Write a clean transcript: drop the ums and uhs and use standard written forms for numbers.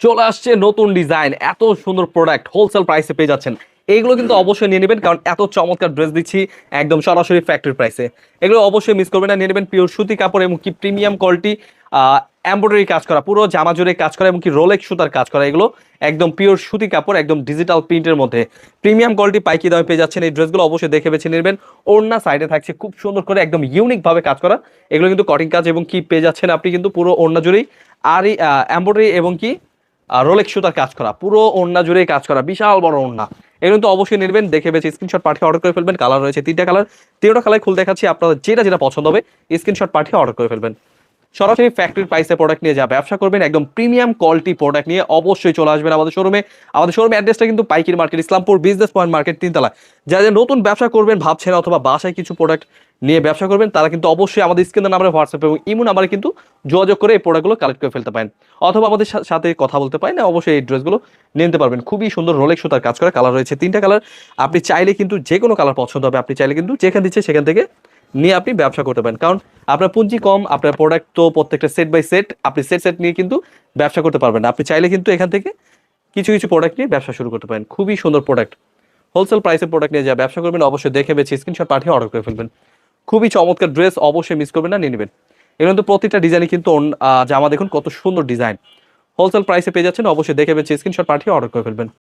চলে আসছে নতুন ডিজাইন, এত সুন্দর প্রোডাক্ট হোলসেল প্রাইসে পেয়ে যাচ্ছেন। এইগুলো কিন্তু অবশ্যই নিয়ে নেবেন, কারণ এত চমৎকার ড্রেস দিচ্ছি একদম সরাসরি ফ্যাক্টরি প্রাইসে। এগুলো অবশ্যই মিস করবেন না, নিয়ে নেবেন পিওর সুতি কাপড় এবং কি প্রিমিয়াম কোয়ালিটি এমব্রয়ডারি কাজ করা, পুরো জামা জুড়ে কাজ করা এবং কি রোলেক্স সুতার কাজ করা। এগুলো একদম পিওর সুতি কাপড়, একদম ডিজিটাল প্রিন্টের মধ্যে প্রিমিয়াম কোয়ালিটি পাইকি দামে পেয়ে যাচ্ছেন। এই ড্রেসগুলো অবশ্যই দেখে বেছে নেবেন। ওড়না সাইডে থাকছে খুব সুন্দর করে একদম ইউনিক ভাবে কাজ করা। এগুলো কিন্তু কটিং কাজ এবং কি পেয়ে যাচ্ছেন আপনি কিন্তু পুরো ওড়না জুড়েই আর এমব্রয়ডারি এবং কি রোলেক্স সুতার কাজ করা, পুরো ওড়না জুড়েই কাজ করা, বিশাল বড় ওড়না। এগুলো তো অবশ্যই নেবেন, দেখে বেছে স্ক্রিনশট পাঠিয়ে অর্ডার করে ফেলবেন। কালার রয়েছে তিনটা কালার, তিনটা কালার খুলে দেখাচ্ছি, আপনাদের যেটা যেটা পছন্দ হবে স্ক্রিনশট পাঠিয়ে অর্ডার করে ফেলবেন। সরাসরি ফ্যাক্টরি প্রাইসে প্রোডাক্ট নিয়ে যা ব্যবসা করবেন, একদম প্রিমিয়াম কোয়ালিটি প্রোডাক্ট নিয়ে অবশ্যই চলে আসবেন আমাদের শোরুমে। আমাদের শোরুম অ্যাড্রেসটা কিন্তু পাইকির market, Islampur business point market, তিনতলা। যারা যারা নতুন ব্যবসা করবেন ভাবছেন অথবা বাসায় কিছু প্রোডাক্ট নিয়ে ব্যবসা করবেন, তারা কিন্তু অবশ্যই আমাদের স্ক্রিনের নাম্বারে হোয়াটসঅ্যাপ এবং ইমো নাম্বারে কিন্তু যোগাযোগ করে এই প্রোডাক্টগুলো কালেক্ট করে ফেলতে পারেন, অথবা আমাদের সাথে কথা বলতে পারেন। অবশ্যই এই ড্রেসগুলো নিতে পারবেন। খুবই সুন্দর রোলেক্স সুতার কাজ করা, কালার রয়েছে তিনটা কালার। আপনি চাইলে কিন্তু যে কোনো কালার পছন্দ হবে, আপনি চাইলে কিন্তু যেখান দিচ্ছে সেখান থেকে নিয়ে আপনি ব্যবসা করতে পারেন। কারণ আপনার পুঁজি কম, আপনার প্রোডাক্ট তো প্রত্যেকটা সেট বাই সেট, আপনি সেট সেট নিয়ে কিন্তু ব্যবসা করতে পারবেন না। আপনি চাইলে কিন্তু এখান থেকে কিছু কিছু প্রোডাক্ট নিয়ে ব্যবসা শুরু করতে পারেন। খুবই সুন্দর প্রোডাক্ট, হোলসেল প্রাইসের প্রোডাক্ট নিয়ে যা ব্যবসা করবেন অবশ্যই দেখে বেছে স্ক্রিনশট পাঠিয়ে অর্ডার করে ফেলবেন। খুবই চমৎকার ড্রেস, অবশ্যই মিস করবেন না, নিয়ে নেবেন। এর মধ্যে প্রতিটা ডিজাইনে কিন্তু জামা দেখুন কত সুন্দর ডিজাইন, হোলসেল প্রাইসে পেয়ে যাচ্ছেন। অবশ্যই দেখে বেছে স্ক্রিনশট পাঠিয়ে অর্ডার করে ফেলবেন।